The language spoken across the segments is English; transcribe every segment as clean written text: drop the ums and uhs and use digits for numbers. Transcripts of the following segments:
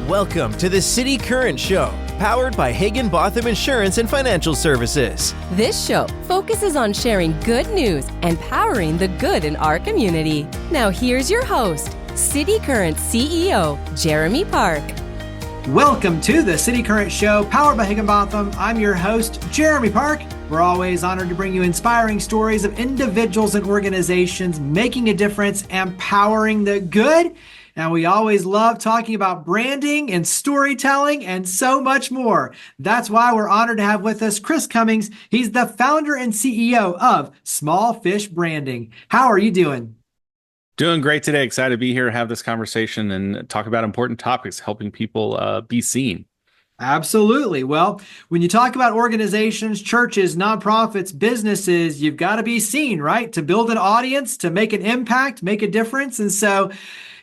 Welcome to the City Current Show, powered by Higginbotham Insurance and Financial Services. This show focuses on sharing good news and powering the good in our community. Now here's your host, City Current CEO, Jeremy Park. Welcome to the City Current Show, powered by Higginbotham. I'm your host, Jeremy Park. We're always honored to bring you inspiring stories of individuals and organizations making a difference and powering the good. And we always love talking about branding and storytelling and so much more. That's why we're honored to have with us Chris Cummings. He's the founder and CEO of Small Fish Branding. How are you doing? Doing great today. Excited to be here, have this conversation, and talk about important topics, helping people be seen. Absolutely. Well, when you talk about organizations, churches, nonprofits, businesses, you've got to be seen, right? To build an audience, to make an impact, make a difference. And so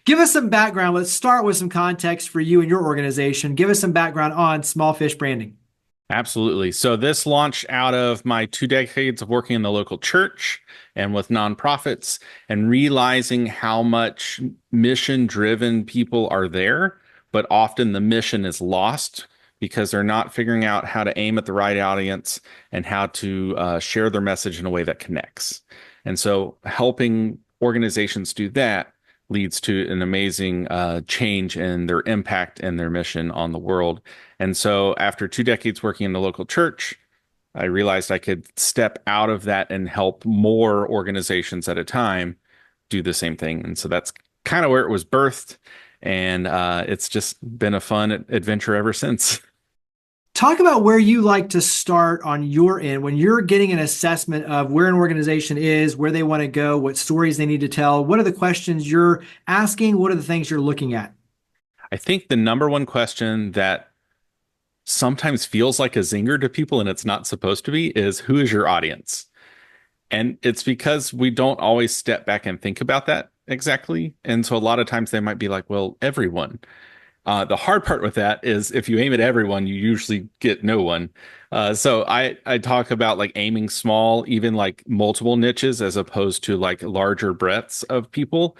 give us some background. Let's start with some context for you and your organization. Give us some background on Small Fish Branding. Absolutely. So this launched out of my 2 decades of working in the local church and with nonprofits and realizing how much mission-driven people are there, but often the mission is lost because they're not figuring out how to aim at the right audience and how to share their message in a way that connects. And so helping organizations do that leads to an amazing change in their impact and their mission on the world. And so after 2 decades working in the local church, I realized I could step out of that and help more organizations at a time do the same thing. And so that's kind of where it was birthed. And it's just been a fun adventure ever since. Talk about where you like to start on your end when you're getting an assessment of where an organization is, where they want to go, what stories they need to tell. What are the questions you're asking? What are the things you're looking at? I think the number one question that sometimes feels like a zinger to people, and it's not supposed to be, is who is your audience? And it's because we don't always step back and think about that exactly. And so a lot of times they might be like, well, everyone. The hard part with that is if you aim at everyone, you usually get no one. So I talk about like aiming small, even like multiple niches as opposed to like larger breadths of people,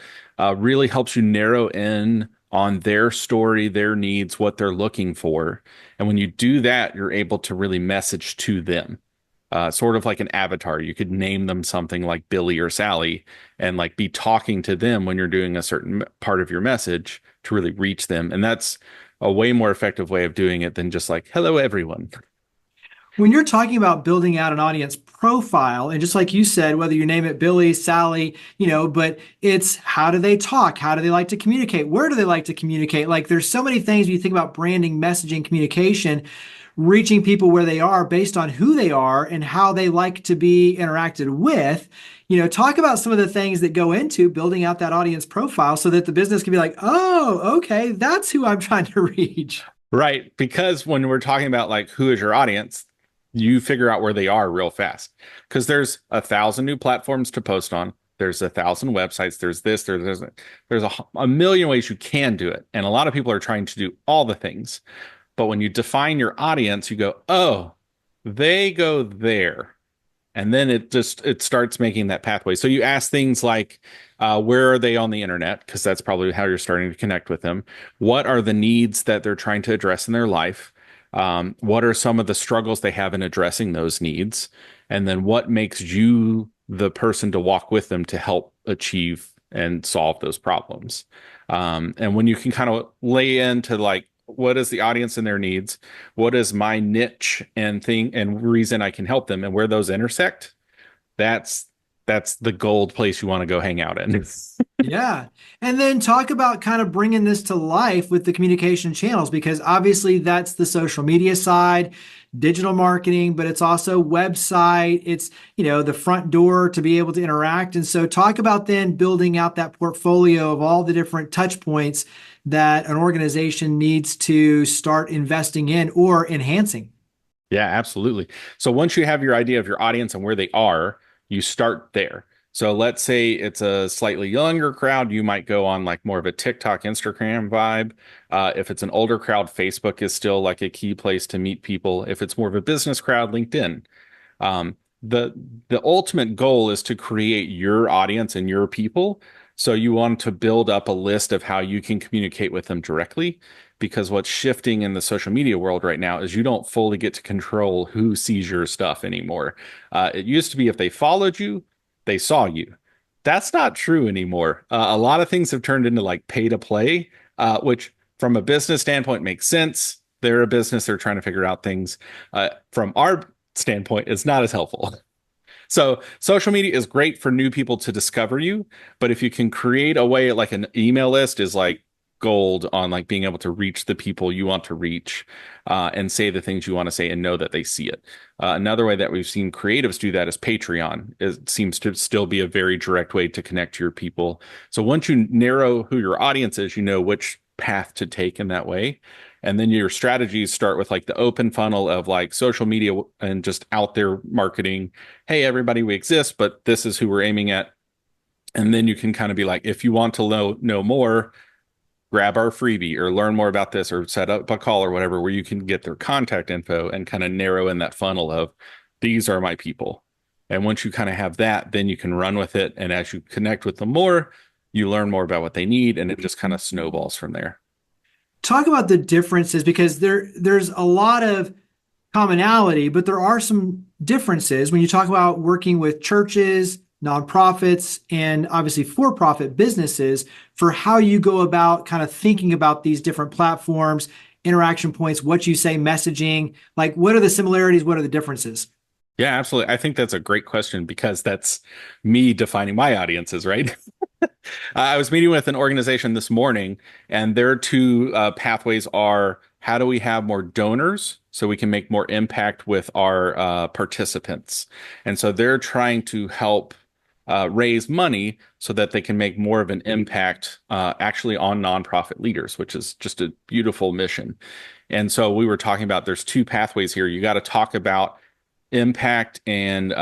really helps you narrow in on their story, their needs, what they're looking for. And when you do that, you're able to really message to them. Sort of like an avatar. You could name them something like Billy or Sally and like be talking to them when you're doing a certain part of your message to really reach them. And that's a way more effective way of doing it than just like, hello, everyone. When you're talking about building out an audience profile, and just like you said, whether you name it Billy, Sally, but it's how do they talk? How do they like to communicate? Where do they like to communicate? Like there's so many things when you think about branding, messaging, communication, reaching people where they are based on who they are and how they like to be interacted with. Talk about some of the things that go into building out that audience profile so that the business can be like, oh, okay, that's who I'm trying to reach. Right. Because when we're talking about like who is your audience, you figure out where they are real fast because there's 1,000 new platforms to post on. There's 1,000 websites. There's this, there's a million ways you can do it. And a lot of people are trying to do all the things. But when you define your audience, you go, oh, they go there. And then it starts making that pathway. So you ask things like, where are they on the internet? Because that's probably how you're starting to connect with them. What are the needs that they're trying to address in their life? What are some of the struggles they have in addressing those needs? And then what makes you the person to walk with them to help achieve and solve those problems? And when you can kind of lay into like, what is the audience and their needs? What is my niche and thing and reason I can help them, and where those intersect? That's the gold place you want to go hang out in. Yeah. And then talk about kind of bringing this to life with the communication channels, because obviously that's the social media side, digital marketing, but it's also website. It's, the front door to be able to interact. And so talk about then building out that portfolio of all the different touch points that an organization needs to start investing in or enhancing. Yeah, absolutely. So once you have your idea of your audience and where they are, you start there. So let's say it's a slightly younger crowd, you might go on like more of a TikTok, Instagram vibe. If it's an older crowd, Facebook is still like a key place to meet people. If it's more of a business crowd, LinkedIn. The ultimate goal is to create your audience and your people So you want to build up a list of how you can communicate with them directly, because what's shifting in the social media world right now is you don't fully get to control who sees your stuff anymore. It used to be if they followed you, they saw you. That's not true anymore. A lot of things have turned into like pay to play, which from a business standpoint makes sense. They're a business, they're trying to figure out things. From our standpoint, it's not as helpful. So social media is great for new people to discover you, but if you can create a way like an email list is like gold on like being able to reach the people you want to reach, and say the things you want to say and know that they see it. Another way that we've seen creatives do that is Patreon. It seems to still be a very direct way to connect to your people. So once you narrow who your audience is, you know which path to take in that way. And then your strategies start with like the open funnel of like social media and just out there marketing. Hey, everybody, we exist, but this is who we're aiming at. And then you can kind of be like, if you want to know more, grab our freebie or learn more about this or set up a call or whatever, where you can get their contact info and kind of narrow in that funnel of these are my people. And once you kind of have that, then you can run with it. And as you connect with them more, you learn more about what they need, and it just kind of snowballs from there. Talk about the differences, because there's a lot of commonality, but there are some differences when you talk about working with churches, nonprofits, and obviously for-profit businesses, for how you go about kind of thinking about these different platforms, interaction points, what you say, messaging. Like, what are the similarities? What are the differences? Yeah, absolutely. I think that's a great question because that's me defining my audiences, right? I was meeting with an organization this morning, and their two pathways are how do we have more donors so we can make more impact with our participants? And so they're trying to help raise money so that they can make more of an impact actually on nonprofit leaders, which is just a beautiful mission. And so we were talking about there's two pathways here. You got to talk about impact and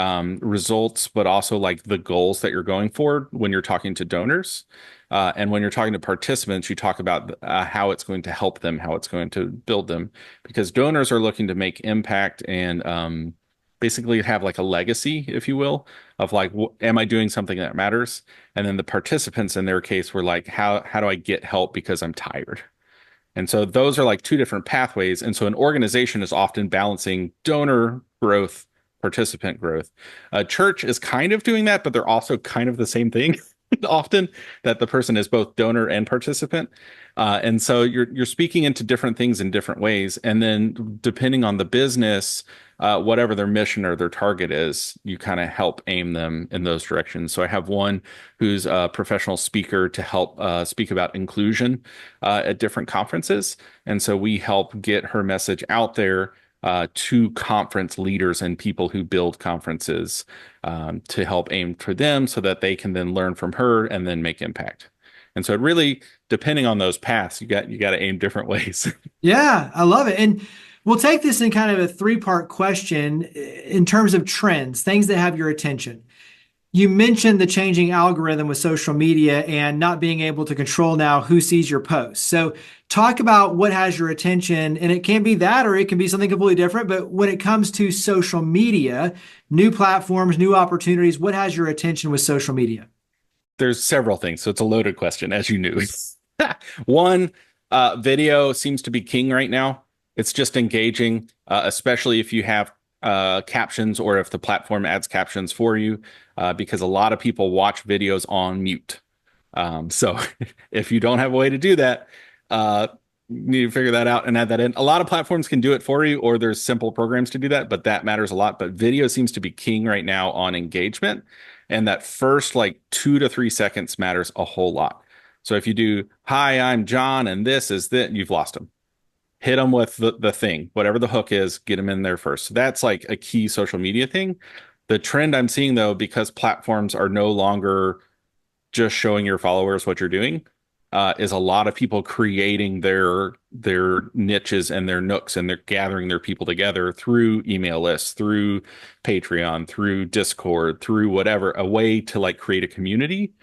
results, but also like the goals that you're going for when you're talking to donors. And when you're talking to participants, you talk about how it's going to help them, how it's going to build them, because donors are looking to make impact and basically have like a legacy, if you will, of like, am I doing something that matters? And then the participants in their case were like, how do I get help because I'm tired? And so those are like two different pathways. And so an organization is often balancing donor growth, participant growth. A church is kind of doing that, but they're also kind of the same thing often, that the person is both donor and participant. And so you're speaking into different things in different ways. And then depending on the business, whatever their mission or their target is, you kind of help aim them in those directions. So I have one who's a professional speaker to help speak about inclusion at different conferences. And so we help get her message out there to conference leaders and people who build conferences to help aim for them so that they can then learn from her and then make impact. And so it really, depending on those paths, you got to aim different ways. Yeah, I love it. And we'll take this in kind of a three-part question in terms of trends, things that have your attention. You mentioned the changing algorithm with social media and not being able to control now who sees your posts. So talk about what has your attention, and it can be that, or it can be something completely different. But when it comes to social media, new platforms, new opportunities, what has your attention with social media? There's several things. So it's a loaded question, as you knew. One, video seems to be king right now. It's just engaging, especially if you have captions or if the platform adds captions for you, because a lot of people watch videos on mute. So if you don't have a way to do that, you need to figure that out and add that in. A lot of platforms can do it for you, or there's simple programs to do that, but that matters a lot. But video seems to be king right now on engagement. And that first like 2 to 3 seconds matters a whole lot. So if you do, hi, I'm John, and this is that, you've lost them. Hit them with the thing, whatever the hook is, get them in there first. So that's like a key social media thing. The trend I'm seeing, though, because platforms are no longer just showing your followers what you're doing, is a lot of people creating their niches and their nooks, and they're gathering their people together through email lists, through Patreon, through Discord, through whatever, a way to like create a community.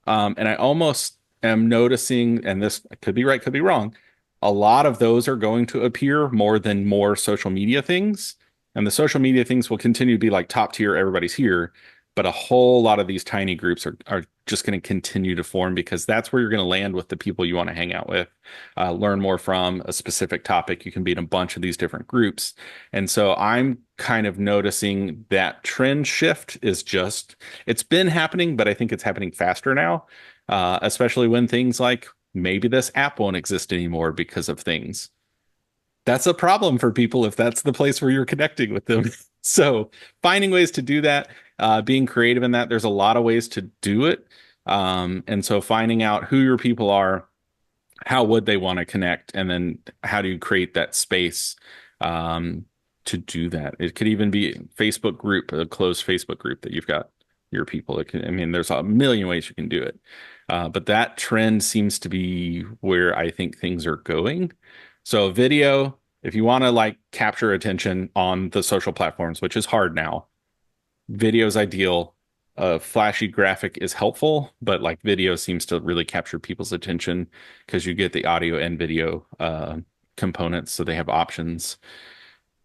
And I almost am noticing, and this could be right, could be wrong, a lot of those are going to appear more than more social media things. And the social media things will continue to be like top tier, everybody's here. but a whole lot of these tiny groups are just going to continue to form because that's where you're going to land with the people you want to hang out with, learn more from a specific topic. You can be in a bunch of these different groups. And so I'm kind of noticing that trend shift is just, it's been happening, but I think it's happening faster now, especially when things like maybe this app won't exist anymore because of things. That's a problem for people if that's the place where you're connecting with them. So finding ways to do that, being creative in that, there's a lot of ways to do it. And so finding out who your people are, how would they want to connect, and then how do you create that space to do that? It could even be Facebook group, a closed Facebook group that you've got your people. I mean, there's a million ways you can do it. But that trend seems to be where I think things are going. So video, if you want to like capture attention on the social platforms, which is hard now, video is ideal. A flashy graphic is helpful, but like video seems to really capture people's attention because you get the audio and video components, so they have options.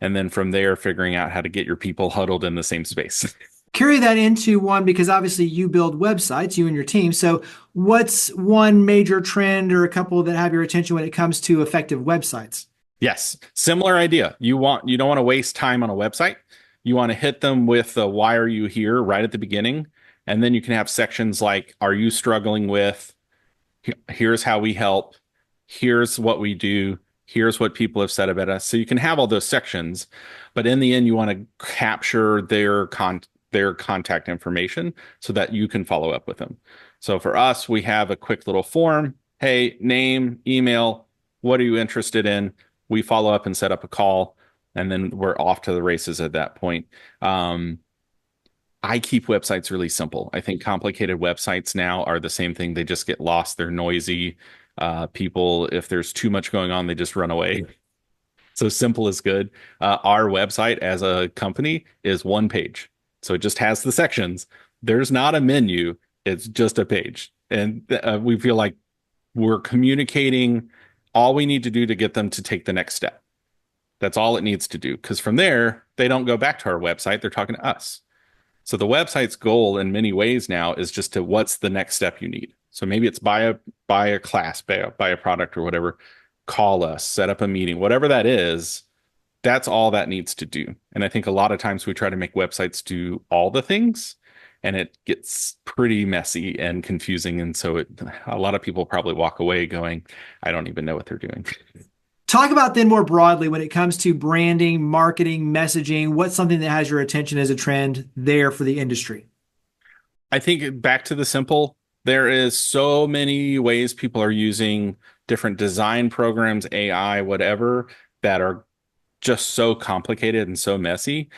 And then from there, figuring out how to get your people huddled in the same space. Carry that into one, because obviously you build websites, you and your team. So what's one major trend or a couple that have your attention when it comes to effective websites? Yes, similar idea. You don't want to waste time on a website. You want to hit them with the why are you here right at the beginning. And then you can have sections like, are you struggling with, here's how we help, here's what we do, here's what people have said about us. So you can have all those sections, but in the end, you want to capture their contact information so that you can follow up with them. So for us, we have a quick little form. Hey, name, email, what are you interested in? We follow up and set up a call, and then we're off to the races at that point. I keep websites really simple. I think complicated websites now are the same thing. They just get lost. They're noisy. People, if there's too much going on, they just run away. So simple is good. Our website as a company is one page. So it just has the sections. There's not a menu. It's just a page. And we feel like we're communicating all we need to do to get them to take the next step. That's all it needs to do. Because from there, they don't go back to our website. They're talking to us. So the website's goal in many ways now is just to what's the next step you need. So maybe it's buy a class, buy a product or whatever, call us, set up a meeting, whatever that is. That's all that needs to do. And I think a lot of times we try to make websites do all the things, and it gets pretty messy and confusing. And so a lot of people probably walk away going, I don't even know what they're doing. Talk about then more broadly when it comes to branding, marketing, messaging. What's something that has your attention as a trend there for the industry? I think back to the simple, there is so many ways people are using different design programs, AI, whatever, that are just so complicated and so messy.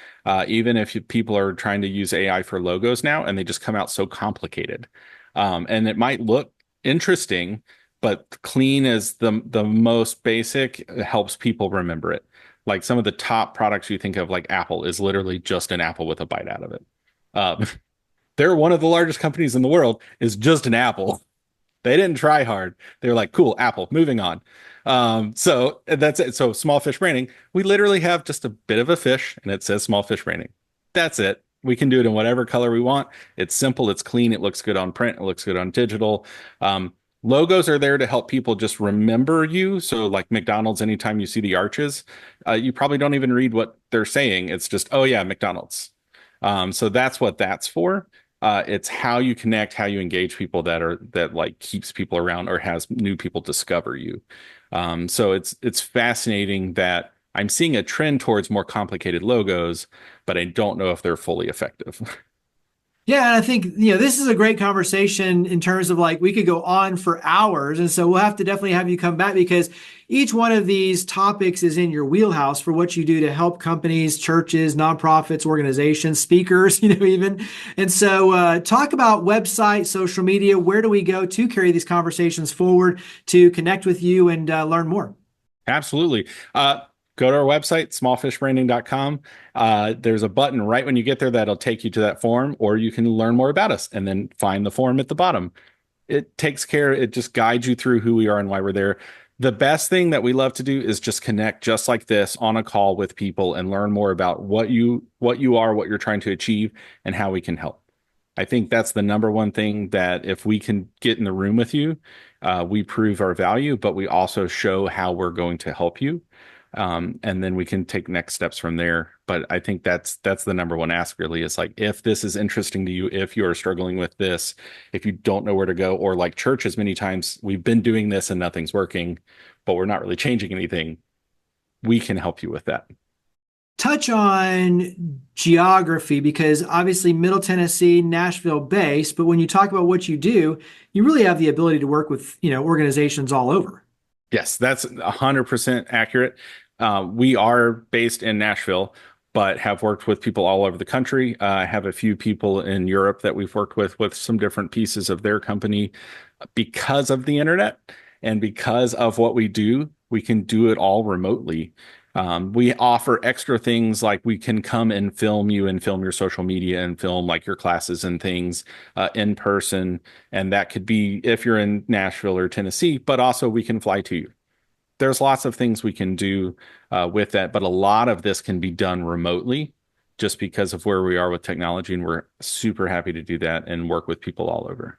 Even if people are trying to use AI for logos now, and they just come out so complicated. And it might look interesting, but clean is the most basic. It helps people remember it. Like some of the top products you think of, like Apple, is literally just an apple with a bite out of it. They're one of the largest companies in the world, is just an apple. They didn't try hard. They're like, cool, Apple, moving on. So that's it. So small fish branding, we literally have just a bit of a fish and it says small fish branding. That's it. We can do it in whatever color we want. It's simple. It's clean. It looks good on print. It looks good on digital. Logos are there to help people just remember you. So like McDonald's, anytime you see the arches, you probably don't even read what they're saying. It's just, oh yeah, McDonald's. So that's what that's for. It's how you connect, how you engage people that like keeps people around or has new people discover you. So it's fascinating that I'm seeing a trend towards more complicated logos, but I don't know if they're fully effective. Yeah, and I think, this is a great conversation in terms of like we could go on for hours. And so we'll have to definitely have you come back, because each one of these topics is in your wheelhouse for what you do to help companies, churches, nonprofits, organizations, speakers, even. And so talk about website, social media. Where do we go to carry these conversations forward, to connect with you and learn more? Absolutely. Go to our website, smallfishbranding.com. There's a button right when you get there that'll take you to that form, or you can learn more about us and then find the form at the bottom. It just guides you through who we are and why we're there. The best thing that we love to do is just connect just like this on a call with people and learn more about what you are, what you're trying to achieve, and how we can help. I think that's the number one thing, that if we can get in the room with you, we prove our value, but we also show how we're going to help you. And then we can take next steps from there. But I think that's the number one ask, really, is like, if this is interesting to you, if you are struggling with this, if you don't know where to go, or like churches, many times we've been doing this and nothing's working, but we're not really changing anything, we can help you with that. Touch on geography, because obviously Middle Tennessee, Nashville based, but when you talk about what you do, you really have the ability to work with, organizations all over. Yes, that's 100% accurate. We are based in Nashville, but have worked with people all over the country. I have a few people in Europe that we've worked with some different pieces of their company. Because of the internet and because of what we do, we can do it all remotely. We offer extra things, like we can come and film you and film your social media and film like your classes and things in person. And that could be if you're in Nashville or Tennessee, but also we can fly to you. There's lots of things we can do with that, but a lot of this can be done remotely just because of where we are with technology. And we're super happy to do that and work with people all over.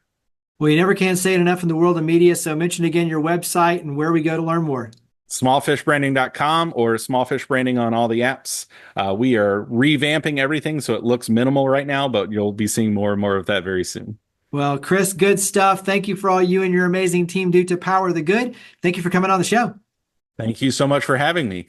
Well, you never can say it enough in the world of media. So mention again your website and where we go to learn more. Smallfishbranding.com or Smallfish Branding on all the apps. We are revamping everything so it looks minimal right now, but you'll be seeing more and more of that very soon. Well, Chris, good stuff. Thank you for all you and your amazing team do to power the good. Thank you for coming on the show. Thank you so much for having me.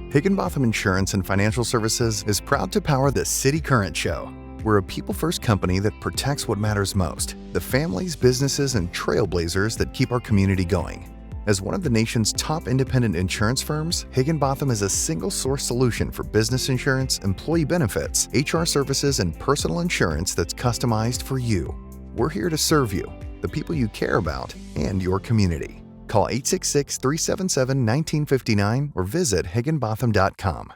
Higginbotham Insurance and Financial Services is proud to power the City Current Show. We're a people-first company that protects what matters most, the families, businesses, and trailblazers that keep our community going. As one of the nation's top independent insurance firms, Higginbotham is a single-source solution for business insurance, employee benefits, HR services, and personal insurance that's customized for you. We're here to serve you, the people you care about, and your community. Call 866-377-1959 or visit higginbotham.com.